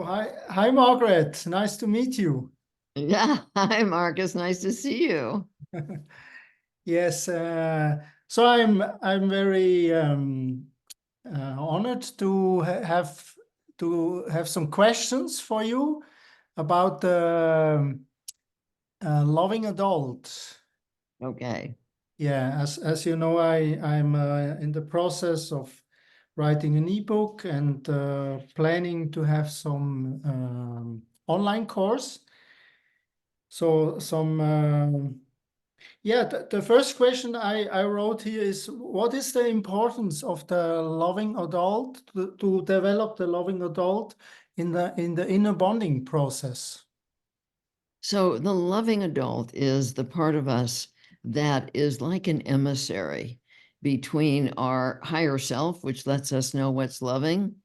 Oh, hi, Margaret. Nice to meet you. Yeah. Hi, Marcus. Nice to see you. Yes, so I'm very honored to have some questions for you about the loving adult. Okay. Yeah, as you know, I'm in the process of writing an ebook and planning to have some online course. So some. Yeah, the first question I wrote here is, what is the importance of the loving adult to develop the loving adult in the inner bonding process? So the loving adult is the part of us that is like an emissary between our higher self, which lets us know what's loving,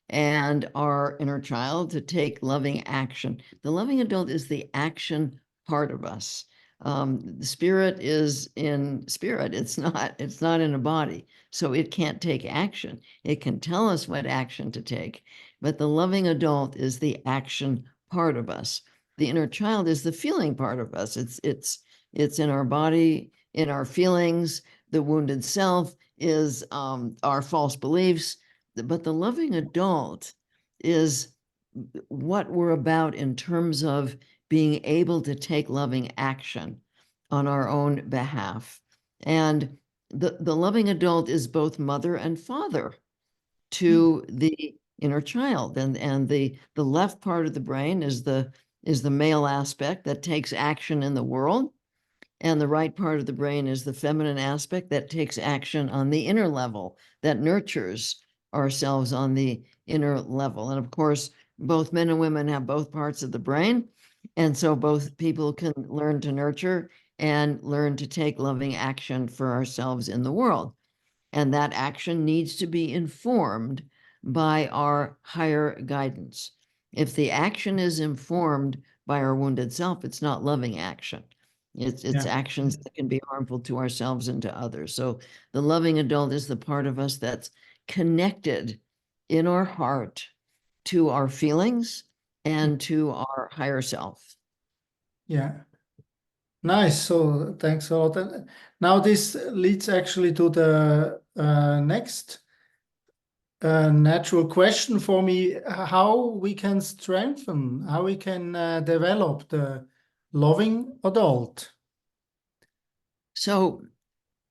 and our inner child to take loving action. The loving adult is the action part of us. The spirit is in spirit. It's not in a body. So it can't take action. It can tell us what action to take, but the loving adult is the action part of us. The inner child is the feeling part of us. It's in our body, in our feelings. The wounded self is our false beliefs, but the loving adult is what we're about in terms of being able to take loving action on our own behalf. And the loving adult is both mother and father to the inner child. And the left part of the brain is the male aspect that takes action in the world. And the right part of the brain is the feminine aspect that takes action on the inner level, that nurtures ourselves on the inner level. And of course, both men and women have both parts of the brain. And so both people can learn to nurture and learn to take loving action for ourselves in the world. And that action needs to be informed by our higher guidance. If the action is informed by our wounded self, it's not loving action. It's Yeah, actions that can be harmful to ourselves and to others. So the loving adult is the part of us that's connected in our heart to our feelings and to our higher self. yeah. Nice. So thanks a lot. And now this leads actually to the next natural question for me: how we can strengthen, how we can develop the loving adult. So,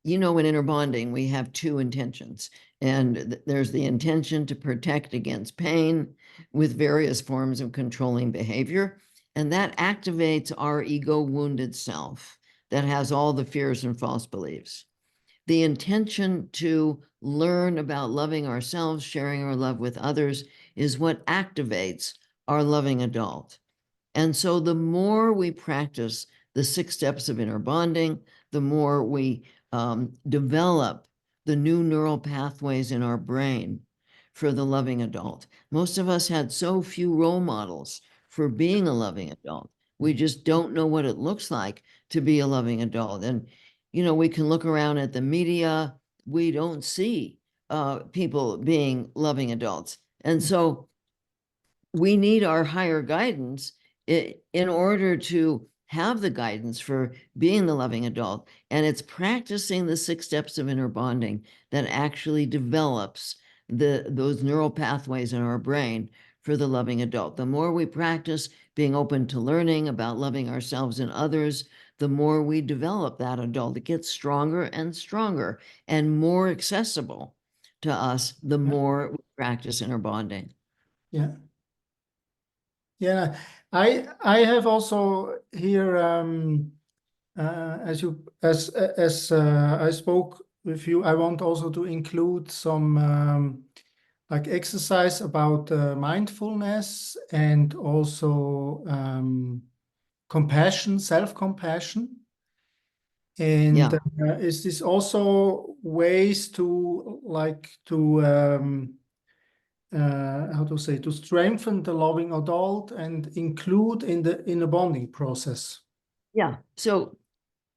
in inner bonding, we have two intentions. And there's the intention to protect against pain with various forms of controlling behavior. And that activates our ego wounded self that has all the fears and false beliefs. The intention to learn about loving ourselves, sharing our love with others, is what activates our loving adult. And so the more we practice the 6 steps of inner bonding, the more we develop the new neural pathways in our brain for the loving adult. Most of us had so few role models for being a loving adult. We just don't know what it looks like to be a loving adult. And, we can look around at the media. We don't see people being loving adults. And so we need our higher guidance in order to have the guidance for being the loving adult. And it's practicing the 6 steps of inner bonding that actually develops those neural pathways in our brain for the loving adult. The more we practice being open to learning about loving ourselves and others, the more we develop that adult. It gets stronger and stronger and more accessible to us the Yeah, more we practice inner bonding. yeah. Yeah, I have also here as I spoke with you, I want also to include some like exercise about mindfulness and also compassion, self-compassion. And Yeah. is this also ways to like to how to say, to strengthen the loving adult and include in the bonding process? Yeah. So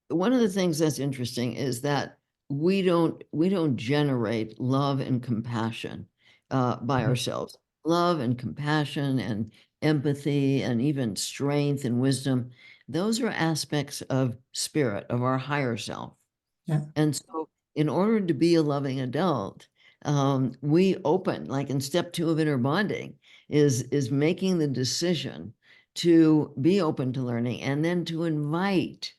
one of the things that's interesting is that we don't generate love and compassion by Mhm. ourselves. love and compassion and empathy and even strength and wisdom, those are aspects of spirit, of our higher self. Yeah. And so in order to be a loving adult, we open, like in step 2 of inner bonding, is making the decision to be open to learning and then to invite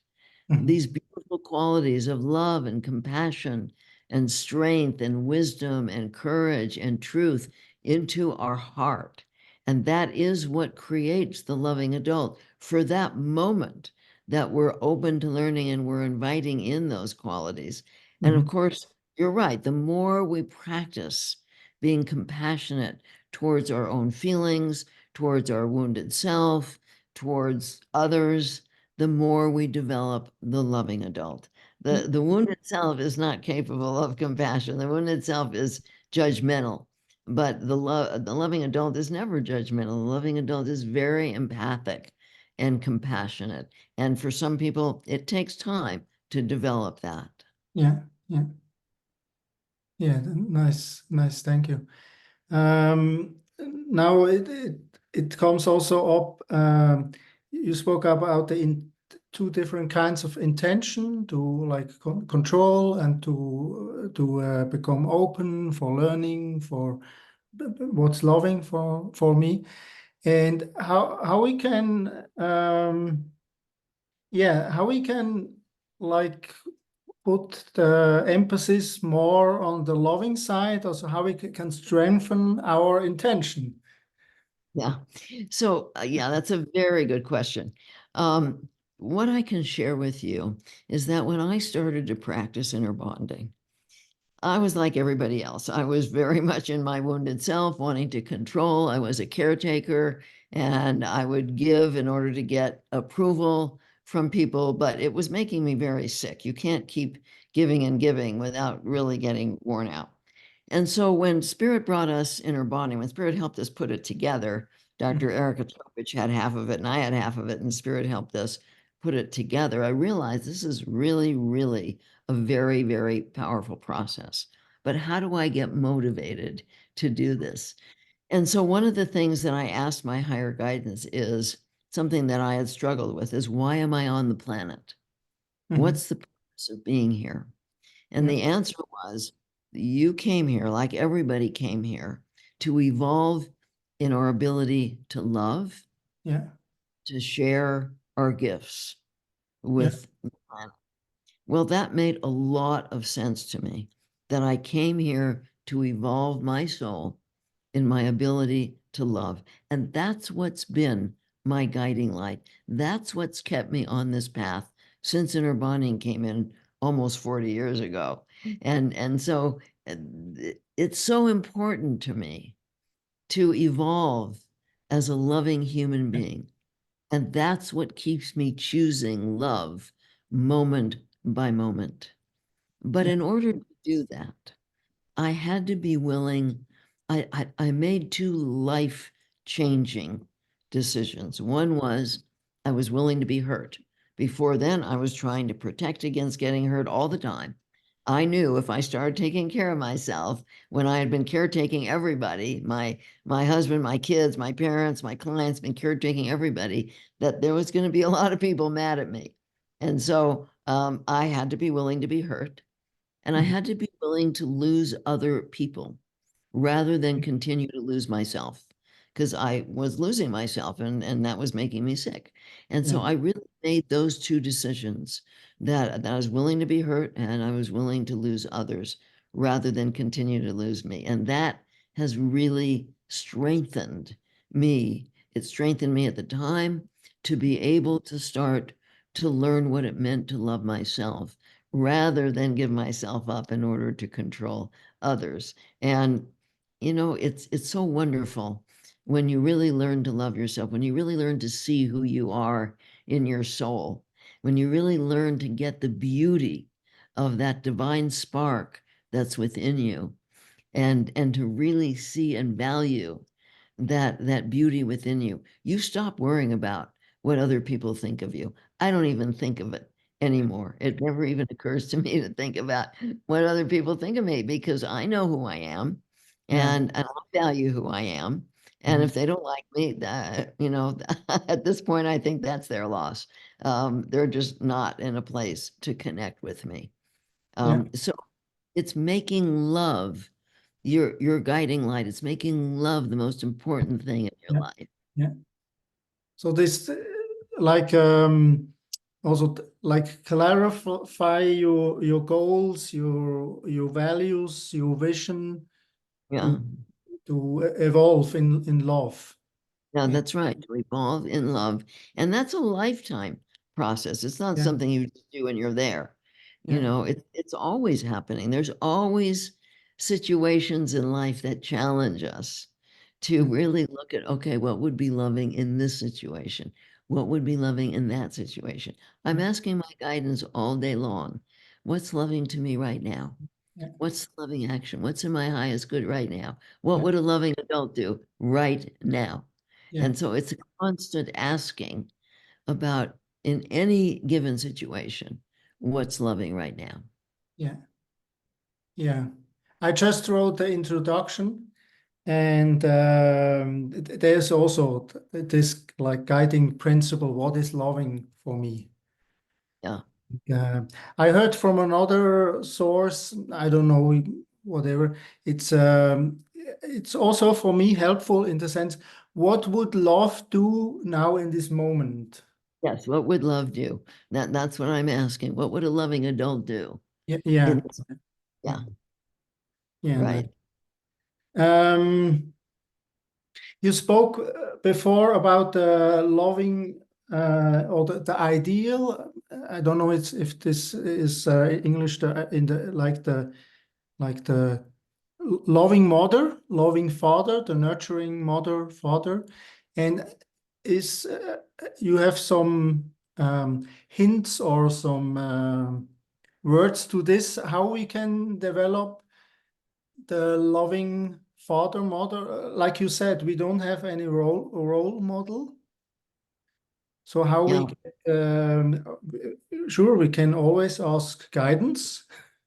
these beautiful qualities of love and compassion and strength and wisdom and courage and truth into our heart. And that is what creates the loving adult for that moment that we're open to learning and we're inviting in those qualities. And of course, you're right. The more we practice being compassionate towards our own feelings, towards our wounded self, towards others, the more we develop the loving adult. The wounded self is not capable of compassion. The wounded self is judgmental, but the loving adult is never judgmental. The loving adult is very empathic and compassionate. And for some people, it takes time to develop that. Yeah. Yeah. Yeah. Nice. Nice. Thank you. Now it comes also up. You spoke about the two different kinds of intention, to like control and to become open for learning, for what's loving for me, and how we can how we can like put the emphasis more on the loving side, also how we can strengthen our intention. Yeah. So, yeah, that's a very good question. What I can share with you is that when I started to practice inner bonding, I was like everybody else. I was very much in my wounded self, wanting to control. I was a caretaker and I would give in order to get approval from people, but it was making me very sick. You can't keep giving and giving without really getting worn out. And so when Spirit brought us inner bonding, when Spirit helped us put it together, Dr. Erica Topich had half of it and I had half of it, and Spirit helped us put it together, I realized this is really, really a very, very powerful process. But how do I get motivated to do this? And so one of the things that I asked my higher guidance is something that I had struggled with is, why am I on the planet? What's the purpose of being here? And the answer was, you came here, like everybody came here, to evolve in our ability to love, Yeah. to share our gifts Yeah. with the planet. Well, that made a lot of sense to me, that I came here to evolve my soul in my ability to love. And that's what's been my guiding light. That's what's kept me on this path since inner bonding came in almost 40 years ago. And so it's so important to me to evolve as a loving human being. And that's what keeps me choosing love moment by moment. But Yeah. in order to do that, I had to be willing. I made two life-changing decisions. One was I was willing to be hurt. Before then, I was trying to protect against getting hurt all the time. I knew if I started taking care of myself, when I had been caretaking everybody, my husband, my kids, my parents, my clients, been caretaking everybody, that there was going to be a lot of people mad at me. And so I had to be willing to be hurt. And I had to be willing to lose other people rather than continue to lose myself, because I was losing myself and that was making me sick. And so Yeah. I really made those two decisions, that I was willing to be hurt and I was willing to lose others rather than continue to lose me. And that has really strengthened me. It strengthened me at the time to be able to start to learn what it meant to love myself rather than give myself up in order to control others. And it's so wonderful when you really learn to love yourself, when you really learn to see who you are in your soul, when you really learn to get the beauty of that divine spark that's within you, and to really see and value that beauty within you. You stop worrying about what other people think of you. I don't even think of it anymore. It never even occurs to me to think about what other people think of me, because I know who I am Yeah. and I value who I am. And if they don't like me, you know, at this point, I think that's their loss. They're just not in a place to connect with me. Yeah. So it's making love your guiding light. It's making love the most important thing in your Yeah. life. Yeah. So this like also like clarify your goals, your values, your vision Yeah. to evolve in love. Yeah, Yeah. that's right. To evolve in love. And that's a lifetime process. It's not Yeah. something you just do and you're there. You Yeah. know, it's always happening. There's always situations in life that challenge us to Yeah. really look at, okay, what would be loving in this situation? What would be loving in that situation? I'm Yeah. asking my guidance all day long. What's loving to me right now? Yeah. What's loving action? What's in my highest good right now? What Yeah. would a loving adult do right now? Yeah. And so it's a constant asking about in any given situation, what's loving right now? Yeah. Yeah. I just wrote the introduction, and there's also this like guiding principle. What is loving for me? Yeah. Yeah, I heard from another source, I don't know, whatever. It's also for me helpful in the sense, what would love do now in this moment? Yes. What would love do? That's what I'm asking. What would a loving adult do? Yeah, yeah, In this, yeah, yeah, yeah. right. Um, you spoke before about loving or the ideal. I don't know if this is English in the like the loving mother, loving father, the nurturing mother, father. And is you have some hints or some words to this, how we can develop the loving father, mother? Like you said, we don't have any role model. So how Yeah. we sure we can always ask guidance.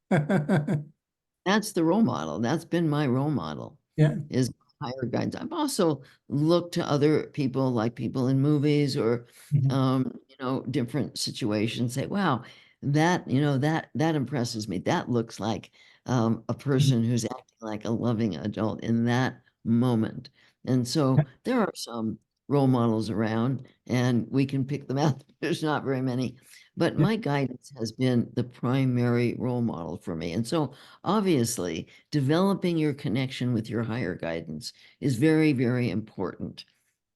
That's the role model. That's been my role model Yeah. is higher guidance. I've also looked to other people, like people in movies or Mhm. you know, different situations, say, wow, that, you know, that impresses me. That looks like a Mhm. person who's acting like a loving adult in that moment. And so there are some role models around and we can pick them out. There's not very many, but Yeah. my guidance has been the primary role model for me. And so obviously, developing your connection with your higher guidance is very, very important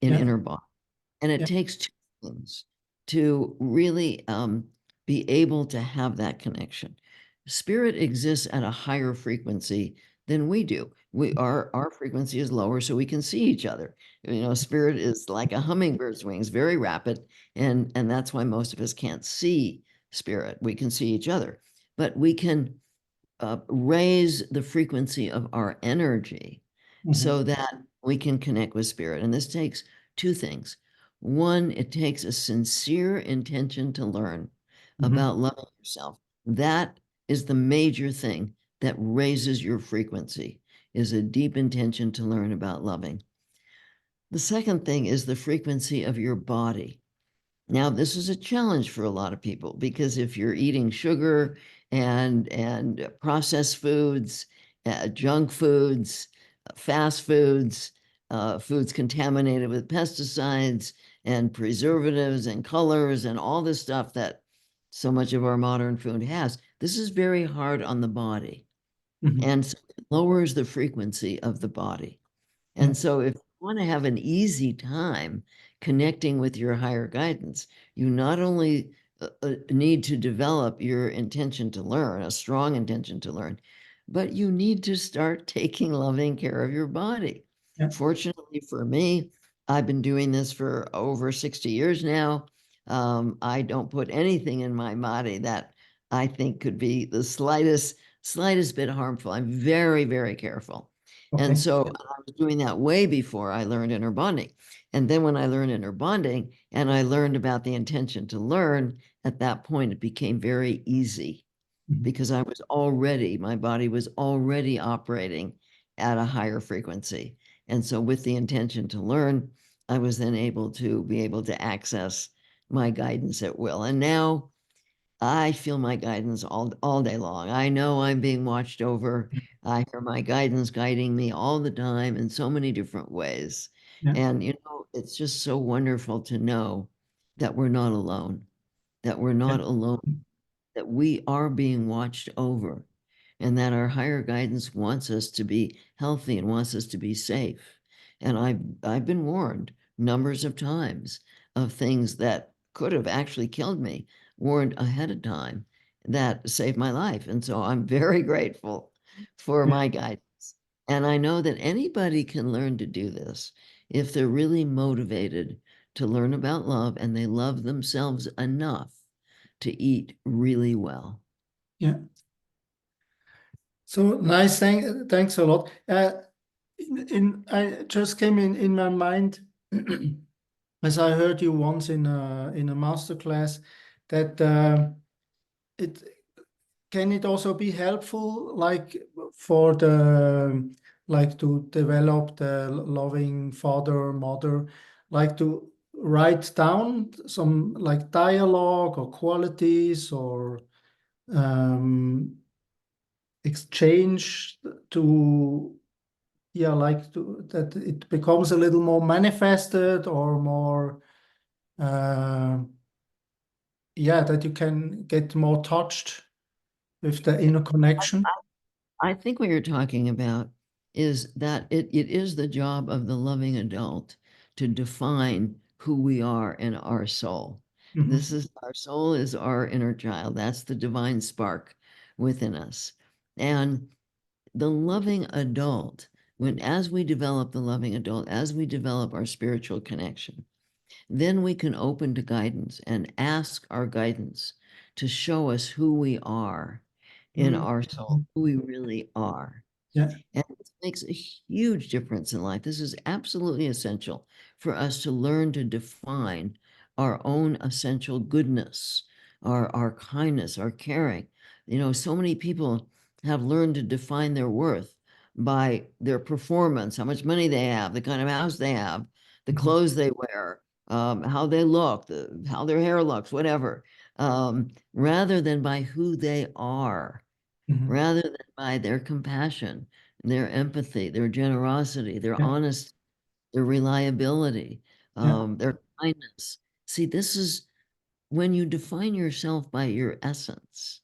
in Yeah. inner bond. And it Yeah. takes two things to really be able to have that connection. Spirit exists at a higher frequency than we do. Our frequency is lower, so we can see each other. You know, spirit is like a hummingbird's wings, very rapid, and that's why most of us can't see spirit. We can see each other, but we can raise the frequency of our energy Mhm. so that we can connect with spirit. And this takes two things. One, it takes a sincere intention to learn Mhm. about loving yourself. That is the major thing that raises your frequency, is a deep intention to learn about loving. The second thing is the frequency of your body. Now, this is a challenge for a lot of people because if you're eating sugar and processed foods, junk foods, fast foods, foods contaminated with pesticides and preservatives and colors and all this stuff that so much of our modern food has, this is very hard on the body Mhm. and so it lowers the frequency of the body. Yeah. And so, if you want to have an easy time connecting with your higher guidance, you not only need to develop your intention to learn, a strong intention to learn, but you need to start taking loving care of your body. Yeah. Fortunately for me, I've been doing this for over 60 years now. I don't put anything in my body that I think could be the slightest bit harmful. I'm very, very careful. And Okay. so I was doing that way before I learned inner bonding. And then when I learned inner bonding and I learned about the intention to learn, at that point it became very easy Mhm. because my body was already operating at a higher frequency. And so with the intention to learn, I was then able to access my guidance at will. And now I feel my guidance all day long. I know I'm being watched over. I hear my guidance guiding me all the time in so many different ways. Yeah. And, it's just so wonderful to know that we're not alone, that we're not alone, that we are being watched over, and that our higher guidance wants us to be healthy and wants us to be safe. And I've been warned numbers of times of things that could have actually killed me, warned ahead of time, that saved my life. And so I'm very grateful for Yeah. my guidance. And I know that anybody can learn to do this if they're really motivated to learn about love and they love themselves enough to eat really well. Yeah. So nice. Thanks a lot. I just came in my mind as I heard you once in a master class that it can it also be helpful like for the like to develop the loving father or mother, like to write down some like dialogue or qualities or um, exchange to yeah like to that it becomes a little more manifested or more uh, yeah that you can get more touched with the inner connection. I think what you're talking about is that it is the job of the loving adult to define who we are in our soul. Mhm. This is our soul is our inner child. That's the divine spark within us. And the loving adult, as we develop the loving adult, as we develop our spiritual connection, then we can open to guidance and ask our guidance to show us who we are in Mhm. our soul, who we really are. Yeah. And it makes a huge difference in life. This is absolutely essential for us to learn to define our own essential goodness, our kindness, our caring. So many people have learned to define their worth by their performance, how much money they have, the kind of house they have, the Mhm. clothes they wear, how they look, how their hair looks, whatever, rather than by who they are, Mhm. rather than by their compassion, their empathy, their generosity, their Yeah. honesty, their reliability, Yeah. their kindness. See, this is when you define yourself by your essence,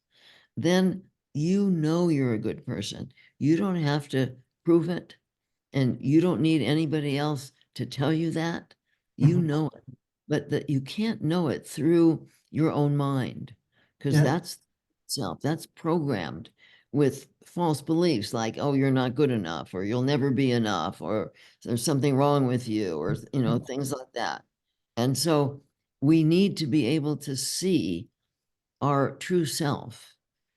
then you know you're a good person. You don't have to prove it, and you don't need anybody else to tell you that. You Mhm. know it, but that you can't know it through your own mind, because Yeah. that's self, that's programmed with false beliefs like, oh, you're not good enough, or you'll never be enough, or there's something wrong with you, or things like that. And so we need to be able to see our true self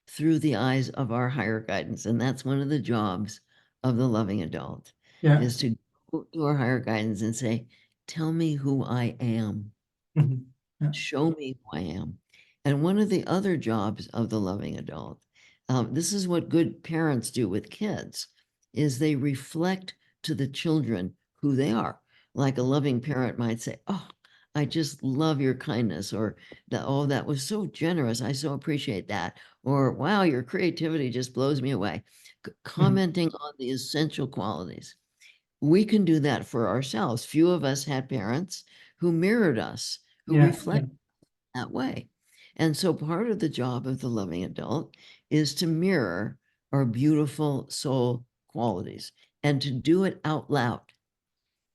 through the eyes of our higher guidance. And that's one of the jobs of the loving adult, Yeah. is to go to our higher guidance and say, tell me who I am. Mhm. Yeah. Show me who I am. And one of the other jobs of the loving adult, this is what good parents do with kids, is they reflect to the children who they are. Like a loving parent might say, oh, I just love your kindness, or oh, that was so generous. I so appreciate that. Or wow, your creativity just blows me away. Mhm. Commenting on the essential qualities. We can do that for ourselves. Few of us had parents who mirrored us, who Yeah. Yeah. reflect that way. And so part of the job of the loving adult is to mirror our beautiful soul qualities and to do it out loud.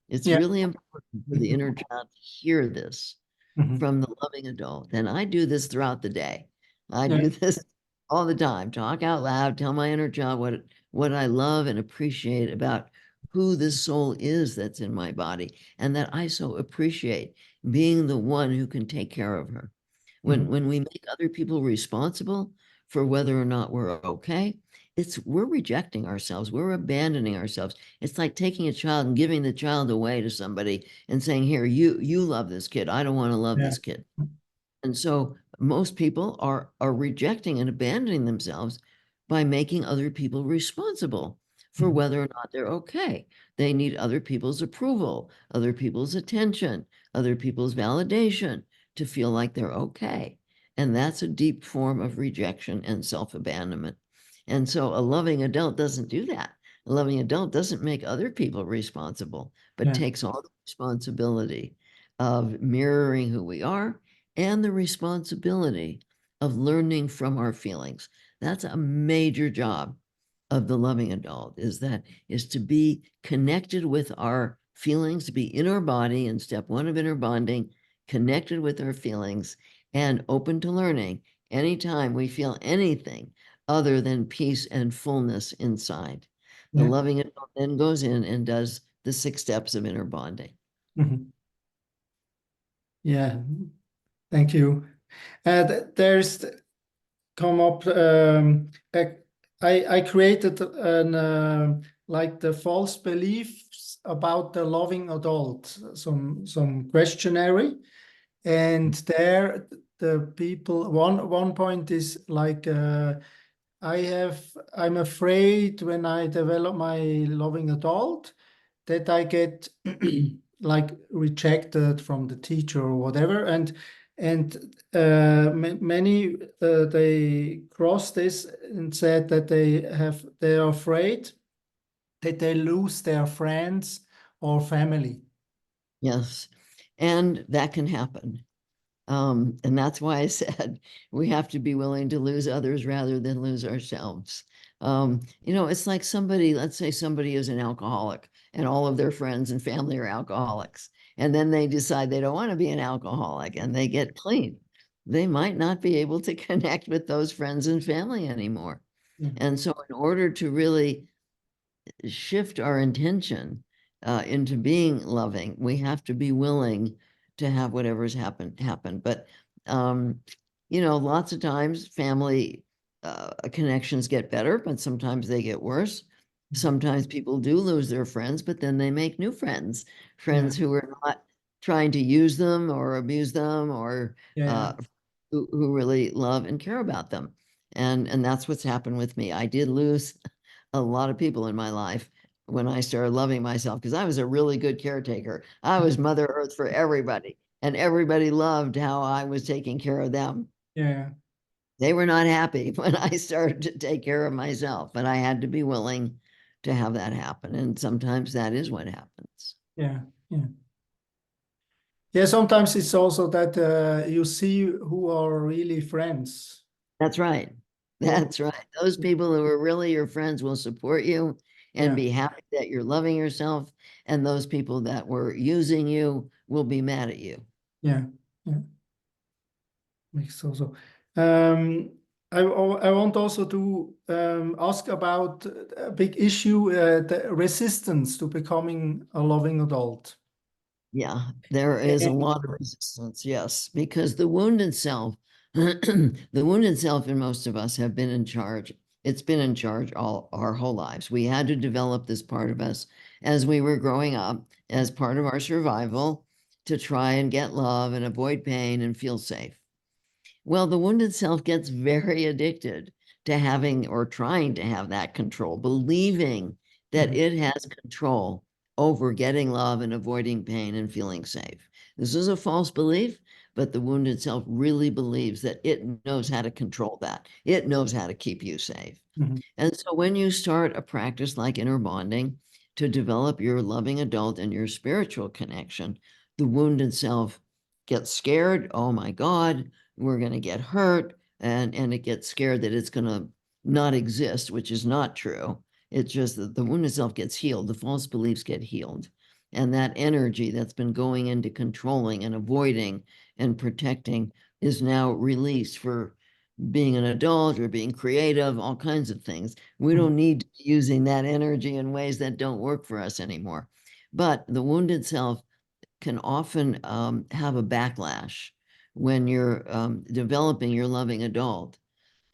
It's Yeah. really important for the Mhm. inner child to hear this Mhm. from the loving adult. And I do this throughout the day. I Yeah. do this all the time. Talk out loud, tell my inner child what I love and appreciate about who this soul is that's in my body, and that I so appreciate being the one who can take care of her. Mhm. When we make other people responsible for whether or not we're okay, we're rejecting ourselves, we're abandoning ourselves. It's like taking a child and giving the child away to somebody and saying, here, you love this kid, I don't want to love Yeah. this kid. And so most people are rejecting and abandoning themselves by making other people responsible for whether or not they're okay. They need other people's approval, other people's attention, other people's validation to feel like they're okay. And that's a deep form of rejection and self-abandonment. And so a loving adult doesn't do that. A loving adult doesn't make other people responsible, but Yeah. takes all the responsibility of mirroring who we are and the responsibility of learning from our feelings. That's a major job of the loving adult, is to be connected with our feelings, to be in our body in step one of inner bonding, connected with our feelings and open to learning anytime we feel anything other than peace and fullness inside. The Yeah. loving adult then goes in and does the 6 steps of inner bonding. Yeah. Thank you. There's come up. I created an like the false beliefs about the loving adult, some questionnaire, and there the people one point is like I'm afraid when I develop my loving adult that I get like rejected from the teacher or whatever, and many they cross this and said that they are afraid that they lose their friends or family. Yes, and that can happen. And that's why I said we have to be willing to lose others rather than lose ourselves. It's like somebody, let's say somebody is an alcoholic and all of their friends and family are alcoholics, and then they decide they don't want to be an alcoholic and they get clean. They might not be able to connect with those friends and family anymore. Yeah. And so in order to really shift our intention into being loving, we have to be willing to have whatever's happen. But lots of times family connections get better, but sometimes they get worse. Sometimes people do lose their friends, but then they make new friends who are not trying to use them or abuse them, or Yeah. who really love and care about them. And that's what's happened with me. I did lose a lot of people in my life when I started loving myself, because I was a really good caretaker. I was Mother Earth for everybody, and everybody loved how I was taking care of them. Yeah. They were not happy when I started to take care of myself, but I had to be willing to have that happen. And sometimes that is what happens. Yeah. Yeah. Yeah, sometimes it's also that you see who are really friends. That's right. That's right. Those people who are really your friends will support you and Yeah. be happy that you're loving yourself. And those people that were using you will be mad at you. Yeah. Yeah. Makes also. I want also to ask about a big issue, the resistance to becoming a loving adult. Yeah, there is a lot of resistance, yes, because the wounded self, the wounded self in most of us have been in charge. It's been in charge all our whole lives. We had to develop this part of us as we were growing up, as part of our survival, to try and get love and avoid pain and feel safe. Well, the wounded self gets very addicted to having or trying to have that control, believing that it has control over getting love and avoiding pain and feeling safe. This is a false belief, but the wounded self really believes that it knows how to control that. It knows how to keep you safe. And so when you start a practice like inner bonding to develop your loving adult and your spiritual connection, the wounded self gets scared. Oh my God, we're going to get hurt. And it gets scared that it's going to not exist, which is not true. It's just that the wounded self gets healed. The false beliefs get healed. And that energy that's been going into controlling and avoiding and protecting is now released for being an adult or being creative, all kinds of things. We don't need to be using that energy in ways that don't work for us anymore. But the wounded self can often have a backlash when you're developing your loving adult,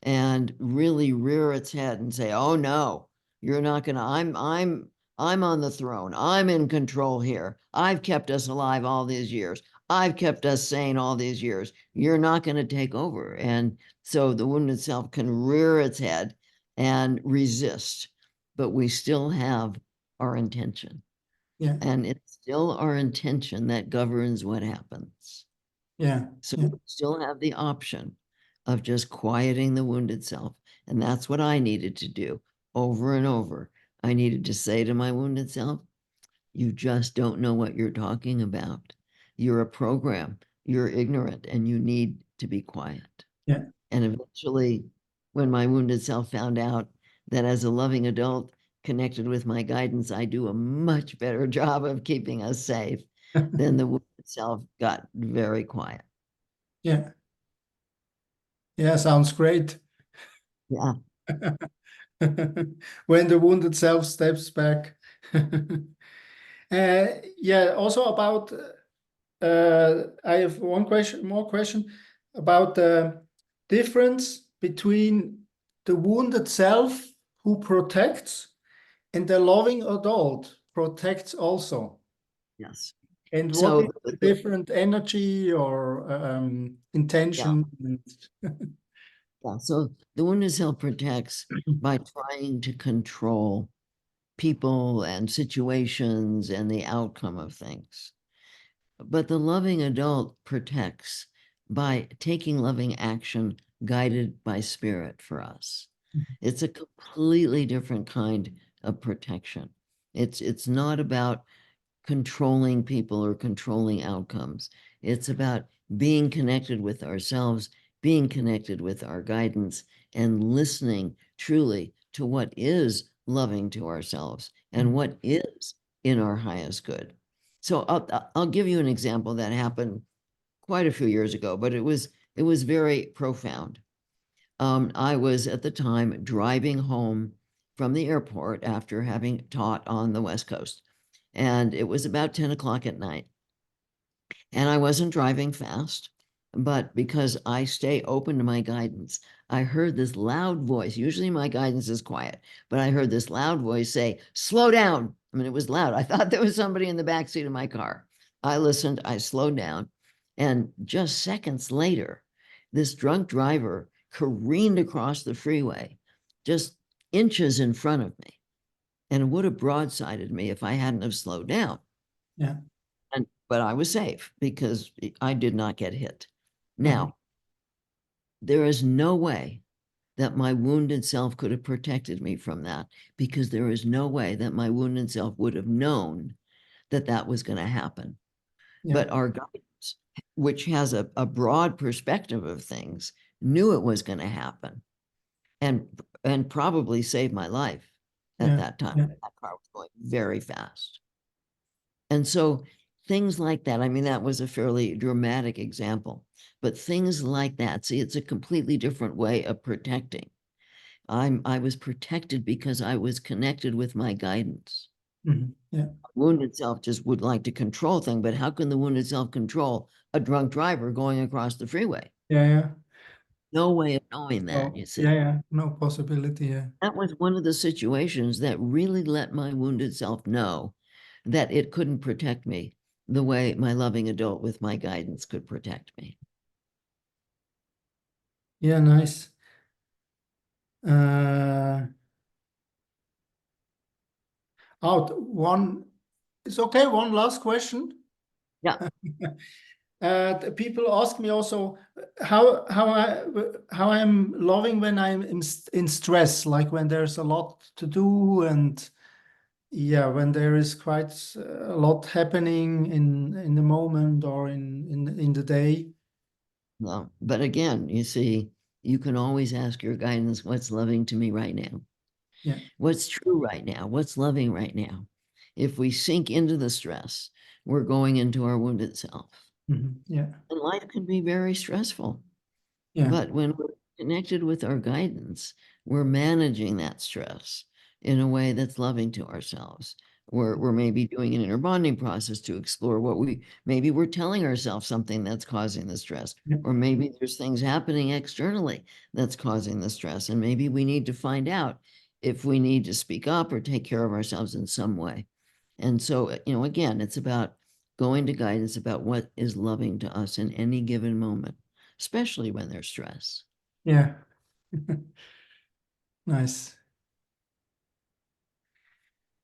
and really rear its head and say, "Oh no, you're not gonna, I'm on the throne. I'm in control here. I've kept us alive all these years. I've kept us sane all these years. You're not going to take over." And so the wounded self can rear its head and resist. but we still have our intention. Yeah. And it's still our intention that governs what happens. Yeah. So Yeah. we still have the option of just quieting the wounded self. And that's what I needed to do over and over. I needed to say to my wounded self, you just don't know what you're talking about. You're a program, you're ignorant, and you need to be quiet. Yeah. And eventually, when my wounded self found out that as a loving adult connected with my guidance, I do a much better job of keeping us safe, then the wounded self got very quiet. Yeah. Yeah. Sounds great. Yeah. When the wounded self steps back. Yeah, also about, I have one more question about the difference between the wounded self who protects and the loving adult protects also. Yes. And what is So, the different energy or yeah. intention? Yeah. So the wounded self protects by trying to control people and situations and the outcome of things. But the loving adult protects by taking loving action guided by spirit for us. It's a completely different kind of protection. It's not about controlling people or controlling outcomes. It's about being connected with ourselves, being connected with our guidance, and listening truly to what is loving to ourselves and what is in our highest good. So I'll give you an example that happened quite a few years ago, but it was very profound. I was at the time driving home from the airport after having taught on the West Coast, and it was about 10 o'clock at night. And I wasn't driving fast, but because I stay open to my guidance, I heard this loud voice. Usually my guidance is quiet, but I heard this loud voice say, slow down. I mean, it was loud. I thought there was somebody in the back seat of my car. I listened, I slowed down, and just seconds later, this drunk driver careened across the freeway, just inches in front of me, and would have broadsided me if I hadn't have slowed down. Yeah. But I was safe because I did not get hit. Now, there is no way that my wounded self could have protected me from that, because there is no way that my wounded self would have known that that was going to happen. Yeah. But our guidance, which has a broad perspective of things, knew it was going to happen and probably saved my life at Yeah. that time. Yeah. That car was going very fast. And so things like that, I mean, that was a fairly dramatic example, but things like that, see, it's a completely different way of protecting. I was protected because I was connected with my guidance. Yeah. Wounded self just would like to control things, but how can the wounded self control a drunk driver going across the freeway? Yeah. Yeah. No way of knowing that, Oh, you see. yeah. Yeah. No possibility. Yeah. That was one of the situations that really let my wounded self know that it couldn't protect me the way my loving adult with my guidance could protect me. Yeah. Nice. Uh, Out one. It's okay. One last question. Yeah. The people ask me also how I'm loving when I'm in stress, like when there's a lot to do, and yeah, when there is quite a lot happening in the moment or in the day. No, but again, you see, you can always ask your guidance, what's loving to me right now? Yeah. What's true right now? What's loving right now? If we sink into the stress, we're going into our wounded self. Yeah. And life can be very stressful. Yeah. But when we're connected with our guidance, we're managing that stress in a way that's loving to ourselves. We're maybe doing an inner bonding process to explore what maybe we're telling ourselves something that's causing the stress, Yeah. or maybe there's things happening externally that's causing the stress. And maybe we need to find out if we need to speak up or take care of ourselves in some way. And so, again, it's about going to guidance about what is loving to us in any given moment, especially when there's stress. Yeah. Nice.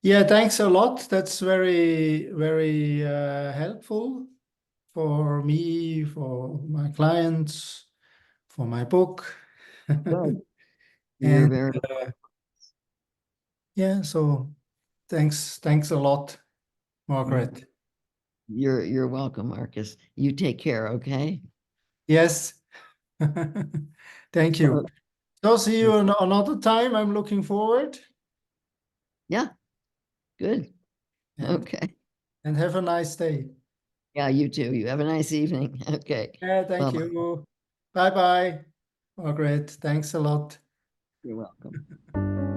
Yeah, thanks a lot. That's very, very helpful for me, for my clients, for my book. Good. You're And very, yeah, so thanks a lot, Margaret. you're welcome, Markus. You take care, okay? Yes. Thank you. Uh, So see you another time. I'm looking forward. Yeah, good. And Okay. and have a nice day. Yeah, you too. You have a nice evening. Okay. Yeah, thank Bye-bye. you. Bye bye, Margaret. Thanks a lot. You're welcome.